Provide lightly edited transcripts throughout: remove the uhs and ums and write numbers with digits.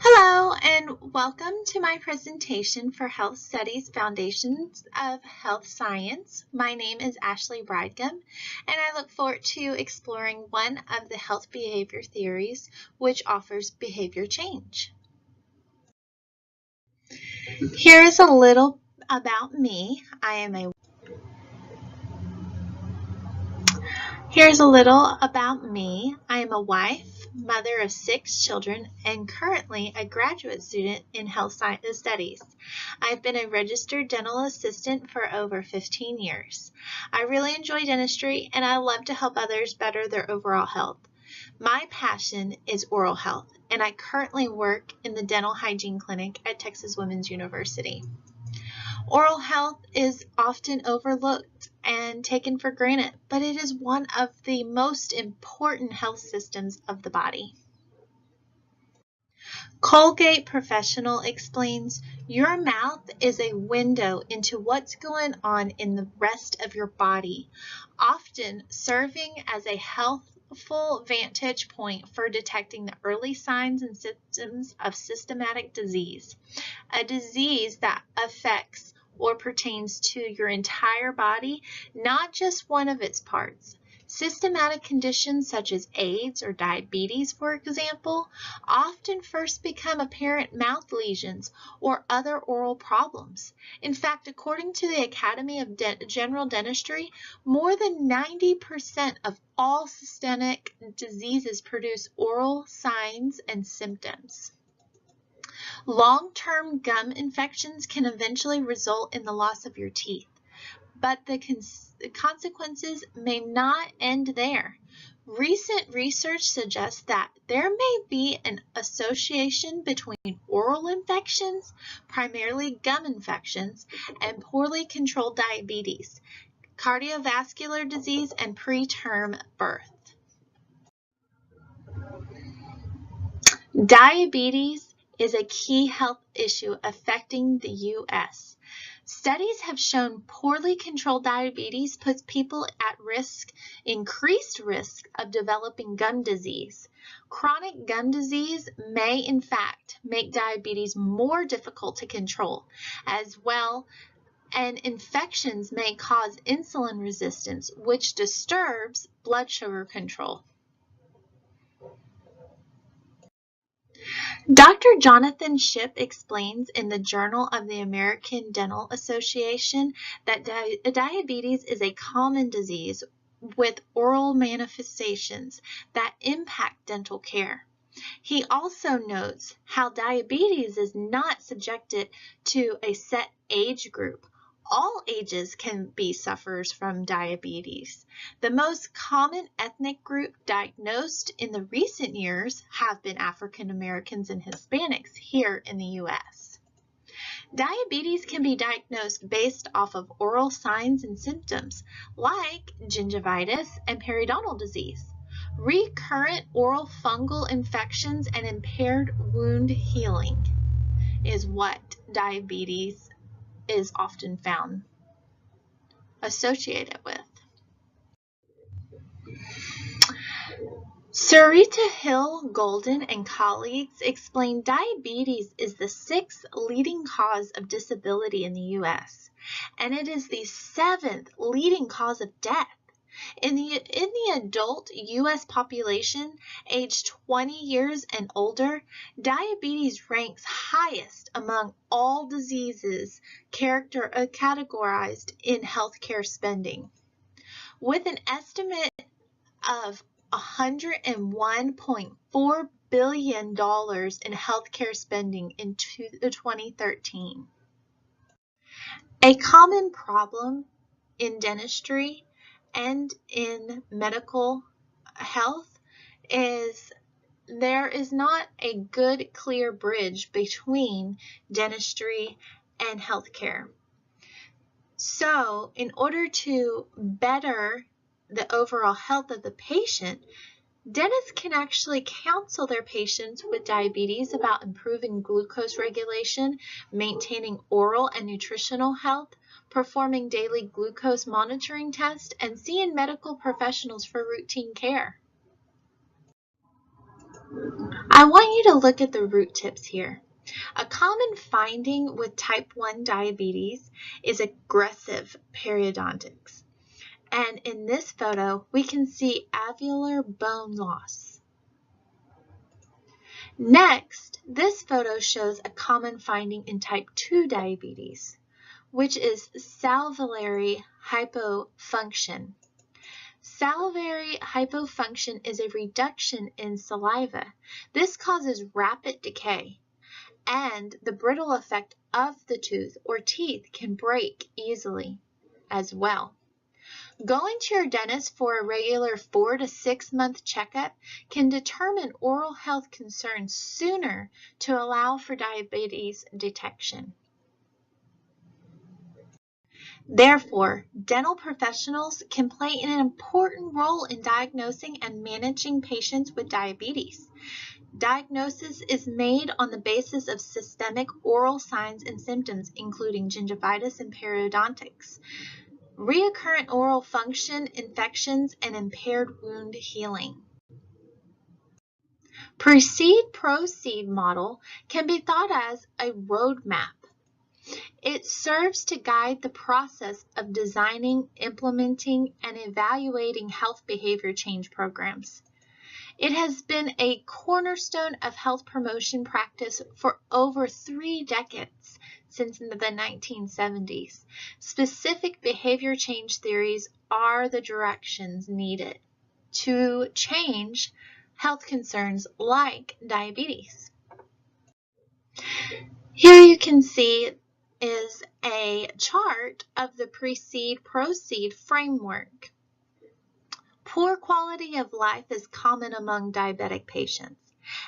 Hello and welcome to my presentation for Health Studies Foundations of Health Science. My name is Change-Bridegum and I look forward to exploring one of the health behavior theories which offers behavior change. Here is a little about me. Here's a little about me. I am a wife, mother of 6 children, and currently a graduate student in health science studies. I've been a registered dental assistant for over 15 years. I really enjoy dentistry and I love to help others better their overall health. My passion is oral health, and I currently work in the dental hygiene clinic at Texas Women's University. Oral health is often overlooked and taken for granted, but it is one of the most important health systems of the body. Colgate Professional explains, your mouth is a window into what's going on in the rest of your body, often serving as a healthful vantage point for detecting the early signs and symptoms of systematic disease, a disease that affects or pertains to your entire body, not just one of its parts. Systematic conditions such as AIDS or diabetes, for example, often first become apparent mouth lesions or other oral problems. In fact, according to the Academy of General Dentistry, more than 90% of all systemic diseases produce oral signs and symptoms. Long-term gum infections can eventually result in the loss of your teeth, but the consequences may not end there. Recent research suggests that there may be an association between oral infections, primarily gum infections, and poorly controlled diabetes, cardiovascular disease, and preterm birth. Diabetes is a key health issue affecting the U.S. Studies have shown poorly controlled diabetes puts people at increased risk of developing gum disease. Chronic gum disease may, in fact, make diabetes more difficult to control as well, and infections may cause insulin resistance, which disturbs blood sugar control. Dr. Jonathan Shipp explains in the Journal of the American Dental Association that diabetes is a common disease with oral manifestations that impact dental care. He also notes how diabetes is not subjected to a set age group. All ages can be sufferers from diabetes. The most common ethnic group diagnosed in the recent years have been African Americans and Hispanics here in the U.S. Diabetes can be diagnosed based off of oral signs and symptoms like gingivitis and periodontal disease. Recurrent oral fungal infections and impaired wound healing is what diabetes is often found associated with. Sarita Hill Golden and colleagues explain diabetes is the 6th leading cause of disability in the U.S., and it is the 7th leading cause of death. In the adult U.S. population aged 20 years and older, diabetes ranks highest among all diseases categorized in healthcare spending. With an estimate of $101.4 billion in healthcare spending in 2013. A common problem in dentistry and in medical health is there is not a good, clear bridge between dentistry and healthcare. So, in order to better the overall health of the patient, dentists can actually counsel their patients with diabetes about improving glucose regulation, maintaining oral and nutritional health, performing daily glucose monitoring tests, and seeing medical professionals for routine care. I want you to look at the root tips here. A common finding with type 1 diabetes is aggressive periodontics. And in this photo, we can see alveolar bone loss. Next, this photo shows a common finding in type 2 diabetes, which is salivary hypofunction. Salivary hypofunction is a reduction in saliva. This causes rapid decay, and the brittle effect of the tooth or teeth can break easily as well. Going to your dentist for a regular 4 to 6 month checkup can determine oral health concerns sooner to allow for diabetes detection. Therefore, dental professionals can play an important role in diagnosing and managing patients with diabetes. Diagnosis is made on the basis of systemic oral signs and symptoms, including gingivitis and periodontics, recurrent oral function, infections, and impaired wound healing. Proceed model can be thought as a roadmap. It serves to guide the process of designing, implementing, and evaluating health behavior change programs. It has been a cornerstone of health promotion practice for over 3 decades, since the 1970s. Specific behavior change theories are the directions needed to change health concerns like diabetes. Here you can see is a chart of the proceed framework. Poor quality of life is common among diabetic patients,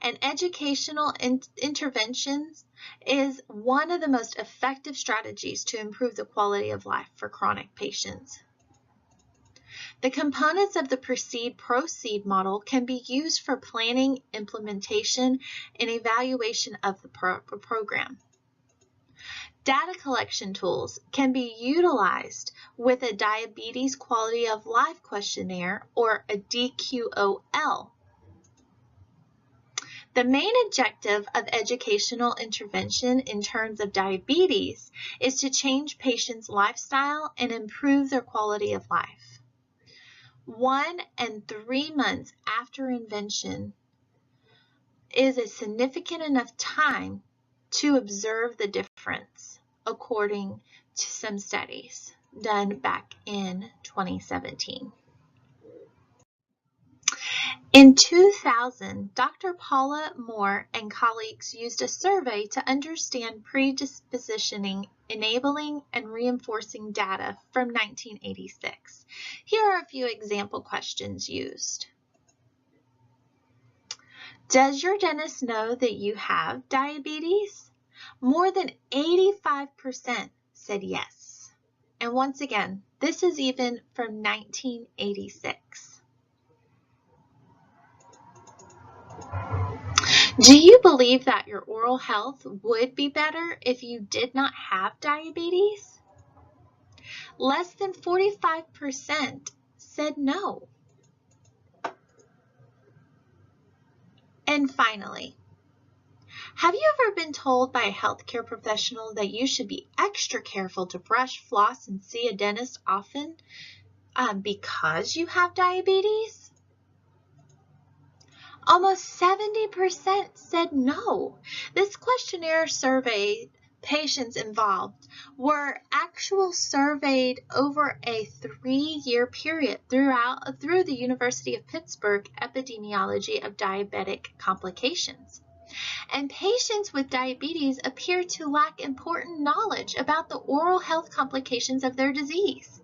and educational interventions is one of the most effective strategies to improve the quality of life for chronic patients. The components of the proceed model can be used for planning, implementation, and evaluation of the program. Data collection tools can be utilized with a Diabetes Quality of Life Questionnaire or a DQOL. The main objective of educational intervention in terms of diabetes is to change patients' lifestyle and improve their quality of life. 1 and 3 months after intervention is a significant enough time to observe the difference, according to some studies done back in 2017. In 2000, Dr. Paula Moore and colleagues used a survey to understand predispositioning, enabling, and reinforcing data from 1986. Here are a few example questions used. Does your dentist know that you have diabetes? More than 85% said yes. And once again, this is even from 1986. Do you believe that your oral health would be better if you did not have diabetes? Less than 45% said no. And finally, have you ever been told by a healthcare professional that you should be extra careful to brush, floss, and see a dentist often because you have diabetes? Almost 70% said no. This questionnaire surveyed patients involved were surveyed over a 3-year period through the University of Pittsburgh Epidemiology of Diabetic Complications. And patients with diabetes appear to lack important knowledge about the oral health complications of their disease.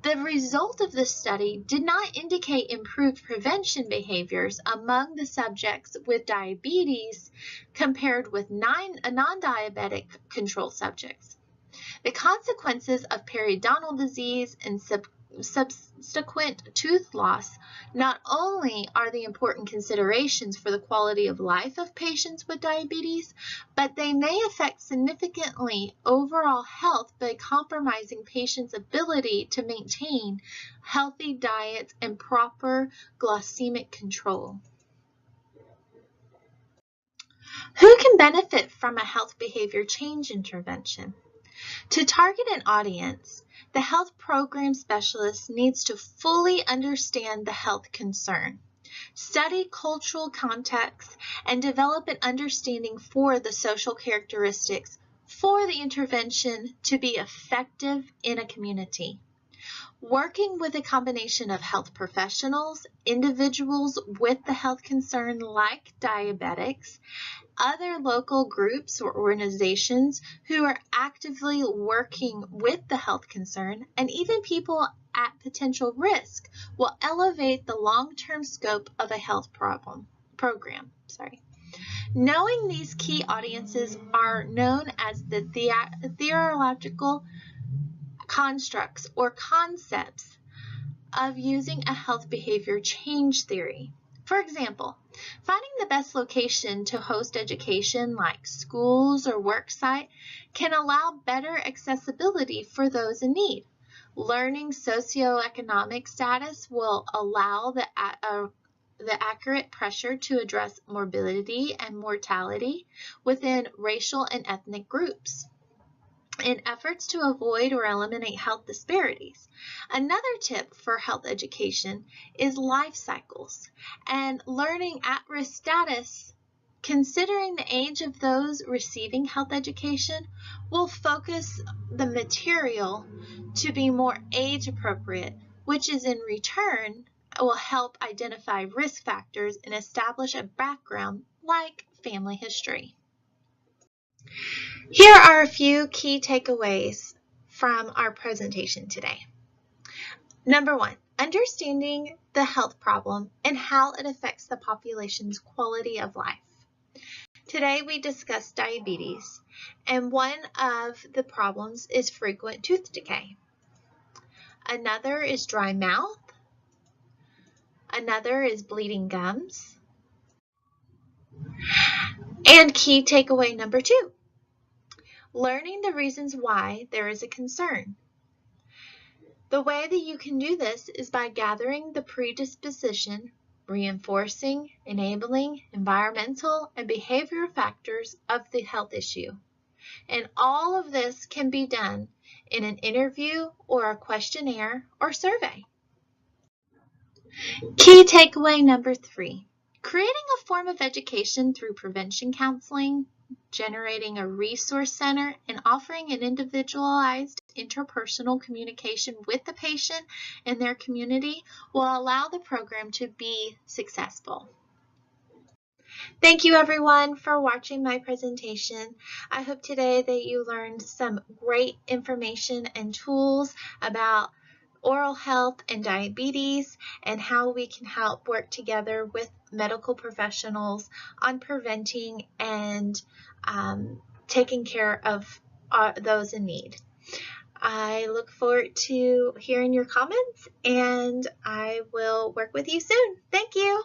The result of this study did not indicate improved prevention behaviors among the subjects with diabetes compared with non-diabetic control subjects. The consequences of periodontal disease and subsequent tooth loss not only are the important considerations for the quality of life of patients with diabetes, but they may affect significantly overall health by compromising patients' ability to maintain healthy diets and proper glycemic control. Who can benefit from a health behavior change intervention? To target an audience, the health program specialist needs to fully understand the health concern, study cultural context, and develop an understanding for the social characteristics for the intervention to be effective in a community. Working with a combination of health professionals, individuals with the health concern like diabetics, other local groups or organizations who are actively working with the health concern, and even people at potential risk will elevate the long-term scope of a health program. Knowing these key audiences are known as the theoretical constructs or concepts of using a health behavior change theory. For example, finding the best location to host education like schools or work site can allow better accessibility for those in need. Learning socioeconomic status will allow the accurate pressure to address morbidity and mortality within racial and ethnic groups in efforts to avoid or eliminate health disparities. Another tip for health education is life cycles and learning at-risk status. Considering the age of those receiving health education will focus the material to be more age appropriate, which is in return will help identify risk factors and establish a background like family history. Here are a few key takeaways from our presentation today. Number one, understanding the health problem and how it affects the population's quality of life. Today we discussed diabetes, and one of the problems is frequent tooth decay. Another is dry mouth. Another is bleeding gums. And key takeaway number two, learning the reasons why there is a concern. The way that you can do this is by gathering the predisposition, reinforcing, enabling, environmental, and behavioral factors of the health issue. And all of this can be done in an interview or a questionnaire or survey. Key takeaway number three, creating a form of education through prevention counseling, generating a resource center, and offering an individualized interpersonal communication with the patient and their community will allow the program to be successful. Thank you everyone for watching my presentation. I hope today that you learned some great information and tools about oral health and diabetes and how we can help work together with medical professionals on preventing and taking care of those in need. I look forward to hearing your comments, and I will work with you soon. Thank you.